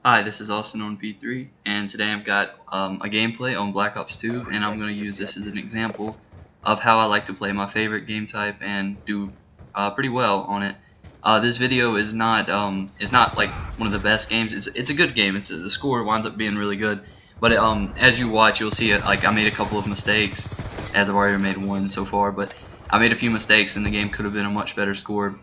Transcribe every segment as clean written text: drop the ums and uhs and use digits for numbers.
Hi, this is Austin on P3, and today I've got a gameplay on Black Ops 2, and I'm going to use this as an example of how I like to play my favorite game type and do pretty well on it. This video is not like one of the best games. It's a good game. The score winds up being really good, but as you watch, you'll see it. Like, I made a couple of mistakes, as I've already made one so far, but I made a few mistakes, and the game could have been a much better score.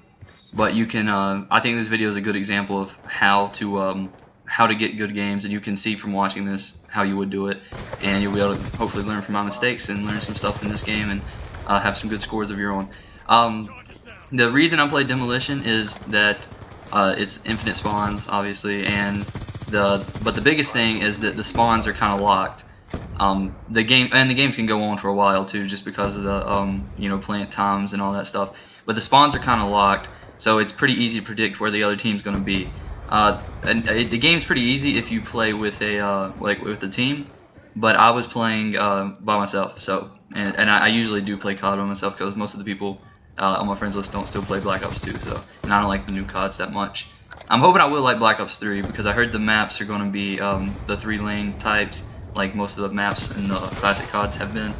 But you can, I think this video is a good example of how to get good games, and you can see from watching this how you would do it, and you'll be able to hopefully learn from my mistakes and learn some stuff in this game and have some good scores of your own. The reason I play Demolition is that it's infinite spawns, obviously, and but the biggest thing is that the spawns are kind of locked. The games can go on for a while too, just because of the plant times and all that stuff. But the spawns are kind of locked, so it's pretty easy to predict where the other team's going to be. The game's pretty easy if you play with a team, but I was playing by myself. So and I usually do play COD by myself because most of the people on my friends list don't still play Black Ops 2. So, and I don't like the new CODs that much. I'm hoping I will like Black Ops 3 because I heard the maps are going to be the 3-lane types, like most of the maps in the classic CODs have been.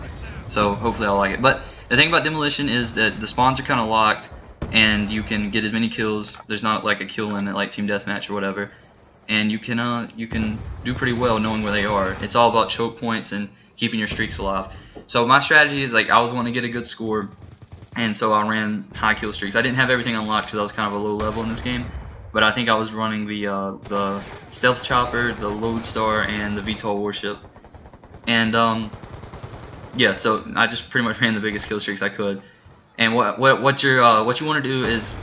So hopefully I'll like it. But the thing about Demolition is that the spawns are kind of locked, and you can get as many kills. There's not like a kill limit like Team Deathmatch or whatever, and you can do pretty well knowing where they are. It's all about choke points and keeping your streaks alive. So my strategy is, like, I was wanting to get a good score, and so I ran high kill streaks. I didn't have everything unlocked because I was kind of a low level in this game, but I think I was running the stealth chopper, the lodestar, and the VTOL warship, and yeah. So I just pretty much ran the biggest kill streaks I could. And what you want to do is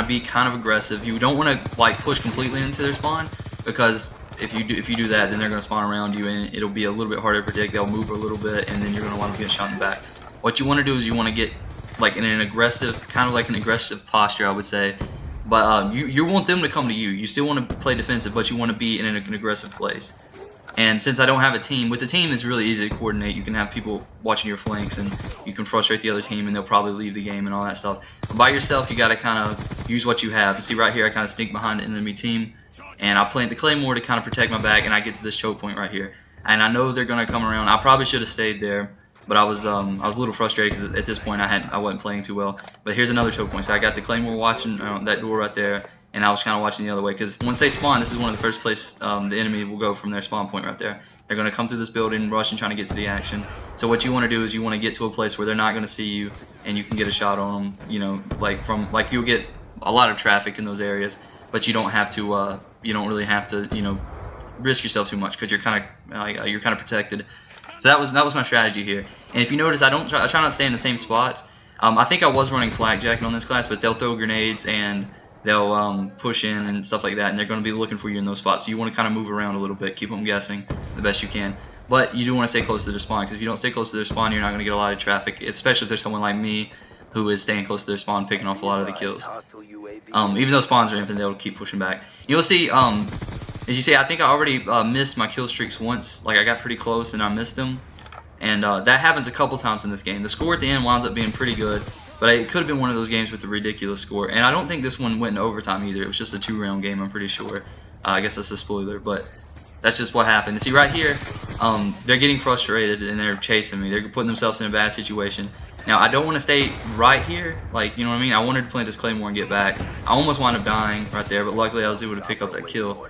be kind of aggressive. You don't want to like push completely into their spawn, because if you do that, then they're going to spawn around you, and it'll be a little bit harder to predict. They'll move a little bit, and then you're going to want to get shot in the back. What you want to do is you want to get like in an aggressive, kind of like an aggressive posture, I would say. But you want them to come to you. You still want to play defensive, but you want to be in an aggressive place. And since I don't have a team, with a team it's really easy to coordinate. You can have people watching your flanks, and you can frustrate the other team, and they'll probably leave the game and all that stuff. But by yourself, you got to kind of use what you have. You see right here, I kind of sneak behind the enemy team, and I plant the claymore to kind of protect my back, and I get to this choke point right here. And I know they're going to come around. I probably should have stayed there, but I was a little frustrated because at this point I wasn't playing too well. But here's another choke point. So I got the claymore watching that door right there, and I was kind of watching the other way, because once they spawn, this is one of the first places the enemy will go from their spawn point right there. They're going to come through this building, rush, and trying to get to the action. So what you want to do is you want to get to a place where they're not going to see you, and you can get a shot on them. You'll get a lot of traffic in those areas, but you don't have to. You don't really have to. Risk yourself too much, because you're kind of protected. So that was my strategy here. And if you notice, I try not to stay in the same spots. I think I was running flak jacking on this class, but they'll throw grenades and they'll push in and stuff like that, and they're going to be looking for you in those spots. So you want to kind of move around a little bit, keep them guessing the best you can. But you do want to stay close to their spawn, because if you don't stay close to their spawn, you're not going to get a lot of traffic, especially if there's someone like me who is staying close to their spawn, picking off a lot of the kills. Even though spawns are infinite, they'll keep pushing back. You'll see, as you see, I think I already missed my kill streaks once. Like, I got pretty close and I missed them. And that happens a couple times in this game. The score at the end winds up being pretty good, but it could have been one of those games with a ridiculous score. And I don't think this one went in overtime either. It was just a 2-round game, I'm pretty sure. I guess that's a spoiler, but that's just what happened. And see, right here, they're getting frustrated and they're chasing me. They're putting themselves in a bad situation. Now, I don't want to stay right here, like, you know what I mean? I wanted to plant this claymore and get back. I almost wound up dying right there, but luckily I was able to pick up that kill.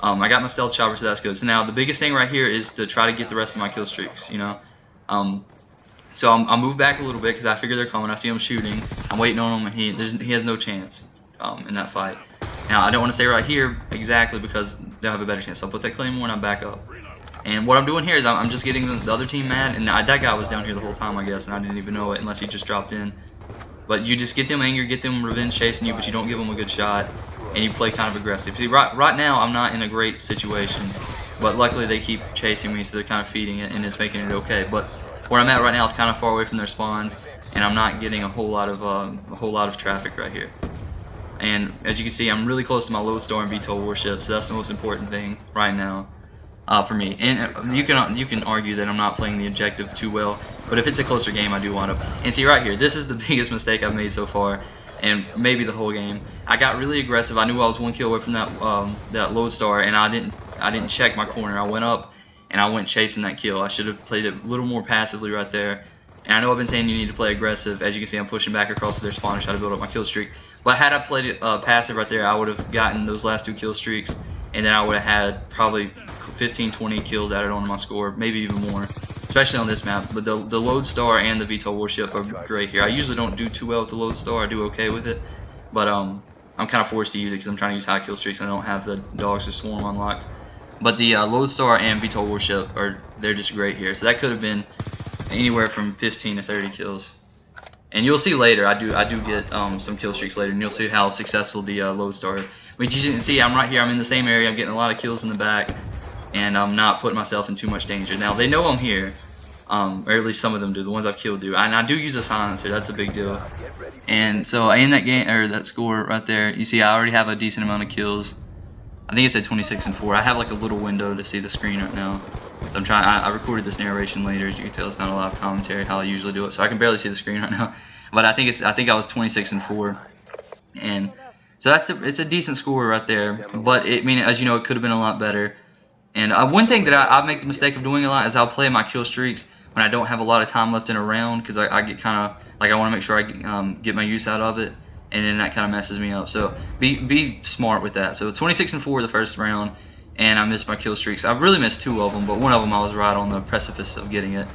I got my stealth chopper, so that's good. So now the biggest thing right here is to try to get the rest of my kill streaks, So I'll move back a little bit, because I figure they're coming. I see them shooting. I'm waiting on him, and he has no chance in that fight. Now, I don't want to stay right here exactly, because they'll have a better chance. So I'll put that claymore and I back up. And what I'm doing here is I'm just getting the other team mad. And that guy was down here the whole time, I guess, and I didn't even know it unless he just dropped in. But you just get them angry, get them revenge chasing you, but you don't give them a good shot, and you play kind of aggressive. See, right now I'm not in a great situation, but luckily they keep chasing me, so they're kind of feeding it, and it's making it okay. But where I'm at right now is kind of far away from their spawns, and I'm not getting a whole lot of traffic right here. And as you can see, I'm really close to my lodestar and VTOL warship, so that's the most important thing right now for me. And you can argue that I'm not playing the objective too well, but if it's a closer game, I do want to. And see right here, this is the biggest mistake I've made so far. and maybe the whole game. I got really aggressive. I knew I was 1 kill away from that lodestar, and I didn't check my corner. I went up and I went chasing that kill. I should have played it a little more passively right there. And I know I've been saying you need to play aggressive. As you can see, I'm pushing back across to their spawn to try to build up my kill streak. But had I played it passive right there, I would have gotten those last 2 kill streaks, and then I would have had probably 15, 20 kills added on my score, maybe even more, especially on this map. But the lodestar and the VTOL warship are great here. I usually don't do too well with the lodestar. I do okay with it, but I'm kind of forced to use it because I'm trying to use high kill streaks and I don't have the dogs or swarm unlocked. But the lodestar and VTOL warship they're just great here. So that could have been anywhere from 15 to 30 kills. And you'll see later, I do get some kill streaks later, and you'll see how successful the lodestar is. But you can see I'm right here, I'm in the same area, I'm getting a lot of kills in the back, and I'm not putting myself in too much danger. Now they know I'm here, or at least some of them do, the ones I've killed do. And I do use a silencer, that's a big deal. And so in that game, or that score right there, you see I already have a decent amount of kills. I think it said 26 and 4. I have like a little window to see the screen right now. So I'm trying. I recorded this narration later. As you can tell, it's not a lot of commentary how I usually do it, so I can barely see the screen right now. But I think I was 26 and 4, and so it's a decent score right there. But I mean, as you know, it could have been a lot better. And one thing that I make the mistake of doing a lot is I'll play my kill streaks when I don't have a lot of time left in a round, because I get kind of like I want to make sure I get my use out of it. And then that kind of messes me up. So be smart with that. So 26 and 4 the first round, and I missed my kill streaks. I really missed 2 of them, but one of them I was right on the precipice of getting it.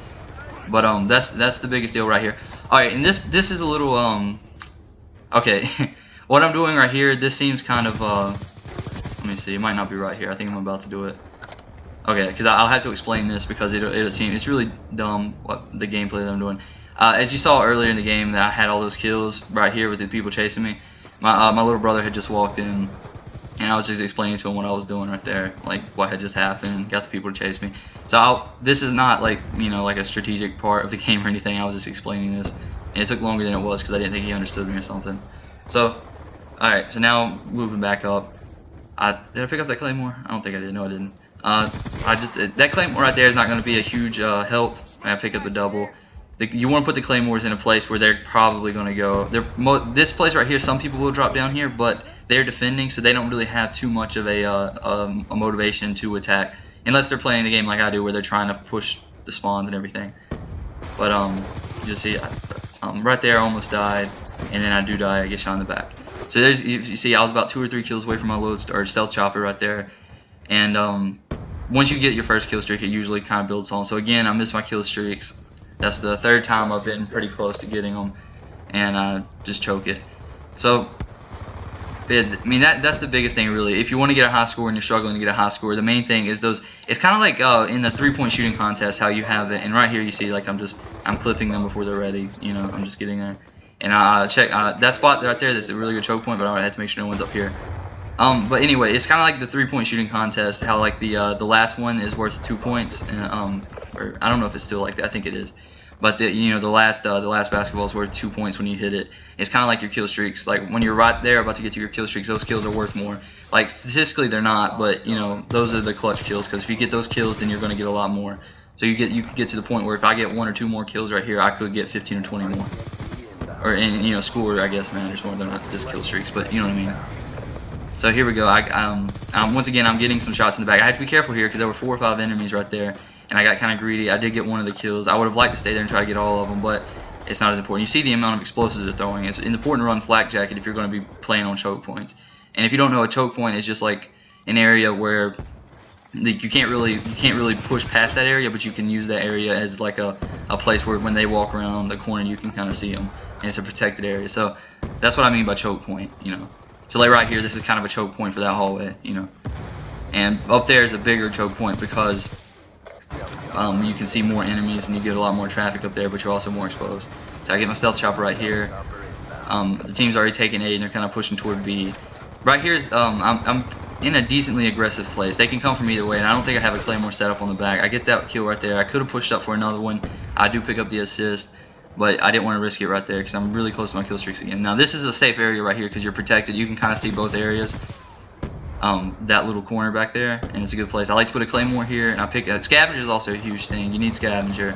But that's the biggest deal right here. All right, and this is a little okay. What I'm doing right here, this seems kind of let me see. It might not be right here. I think I'm about to do it. Okay, because I'll have to explain this because it'll seem it's really dumb what the gameplay that I'm doing. As you saw earlier in the game, that I had all those kills right here with the people chasing me. My little brother had just walked in, and I was just explaining to him what I was doing right there, like what had just happened, got the people to chase me. So this is not like like a strategic part of the game or anything. I was just explaining this, and it took longer than it was because I didn't think he understood me or something. So, all right. So now moving back up, did I pick up that claymore? I don't think I did. No, I didn't. That claymore right there is not going to be a huge help when I pick up the double. You want to put the claymores in a place where they're probably going to go. This place right here, some people will drop down here, but they're defending, so they don't really have too much of a motivation to attack, unless they're playing the game like I do, where they're trying to push the spawns and everything. But you see, right there, I almost died, and then I do die. I get shot in the back. So there's, you see, I was about 2 or 3 kills away from my lodestar stealth chopper right there, and once you get your first kill streak, it usually kind of builds on. So again, I missed my kill streaks. That's the 3rd time I've been pretty close to getting them, and I just choke it. So, I mean, that's the biggest thing, really. If you want to get a high score and you're struggling to get a high score, the main thing is those. It's kind of like in the 3-point shooting contest, how you have it. And right here, you see, like I'm clipping them before they're ready. I'm just getting there. And I check that spot right there. That's a really good choke point, but I have to make sure no one's up here. But anyway, it's kind of like the 3-point shooting contest. How like the last one is worth 2 points, and or I don't know if it's still like that. I think it is. But the last basketball is worth 2 points when you hit it. It's kind of like your kill streaks. Like when you're right there about to get to your kill streaks, those kills are worth more. Like statistically they're not, but those are the clutch kills, because if you get those kills, then you're going to get a lot more. So you could get to the point where if I get 1 or 2 more kills right here, I could get 15 or 20 more. Or and score, I guess, matters more than not just kill streaks, but you know what I mean. So here we go. Once again, I'm getting some shots in the back. I had to be careful here because there were 4 or 5 enemies right there. And I got kind of greedy. I did get one of the kills. I would have liked to stay there and try to get all of them, but it's not as important. You see the amount of explosives they're throwing. It's important to run flak jacket if you're going to be playing on choke points. And if you don't know, a choke point is just like an area where you can't really push past that area, but you can use that area as like a place where when they walk around the corner, you can kind of see them, and it's a protected area. So that's what I mean by choke point. So like right here, this is kind of a choke point for that hallway. And up there is a bigger choke point because you can see more enemies and you get a lot more traffic up there, but you're also more exposed. So I get my stealth chopper right here. The team's already taken A and they're kind of pushing toward B. Right here's I'm in a decently aggressive place. They can come from either way, and I don't think I have a claymore set up on the back. I get that kill right there. I could have pushed up for another one. I do pick up the assist, but I didn't want to risk it right there because I'm really close to my kill streaks again. Now this is a safe area right here because you're protected. You can kind of see both areas. That little corner back there, and it's a good place. I like to put a claymore here, and I pick scavenger is also a huge thing. You need scavenger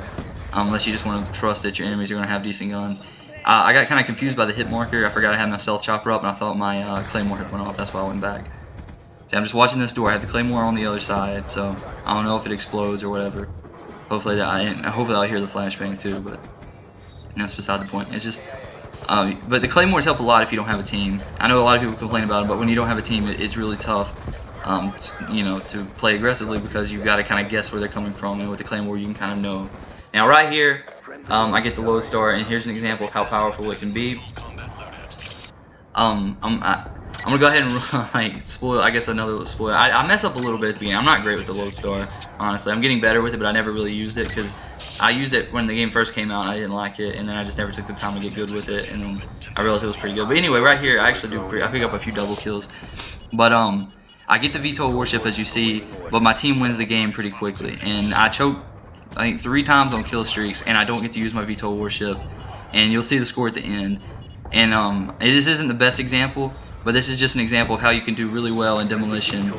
unless you just want to trust that your enemies are going to have decent guns. I got kind of confused by the hit marker. I forgot I had my stealth chopper up, and I thought my claymore had went off. That's why I went back. See, I'm just watching this door. I have the claymore on the other side, so I don't know if it explodes or whatever. Hopefully I'll hear the flashbang too, but that's beside the point. It's just, but the claymores help a lot if you don't have a team. I know a lot of people complain about them, but when you don't have a team, it's really tough, you know, to play aggressively because you've got to kind of guess where they're coming from, and with the claymore you can kind of know. Now right here, I get the lodestar, and here's an example of how powerful it can be. I'm gonna go ahead and like spoil. I guess another little spoil. I mess up a little bit at the beginning. I'm not great with the lodestar, honestly. I'm getting better with it, but I never really used it because I used it when the game first came out and I didn't like it, and then I just never took the time to get good with it, and then I realized it was pretty good. But anyway, right here I actually I pick up a few double kills, but I get the VTOL warship as you see, but my team wins the game pretty quickly, and I choke I think 3 times on kill streaks, and I don't get to use my VTOL warship, and you'll see the score at the end. And this isn't the best example, but this is just an example of how you can do really well in Demolition,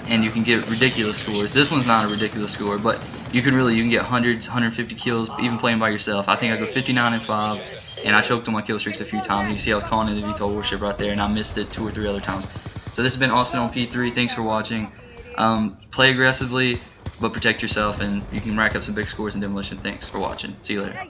and you can get ridiculous scores. This one's not a ridiculous score, but you can get hundreds, 150 kills even playing by yourself. I think I go 59 and 5, and I choked on my kill streaks a few times. You see I was calling in the VTOL warship right there, and I missed it 2 or 3 other times. So this has been Austin on P3. Thanks for watching. Play aggressively, but protect yourself, and you can rack up some big scores in Demolition. Thanks for watching. See you later.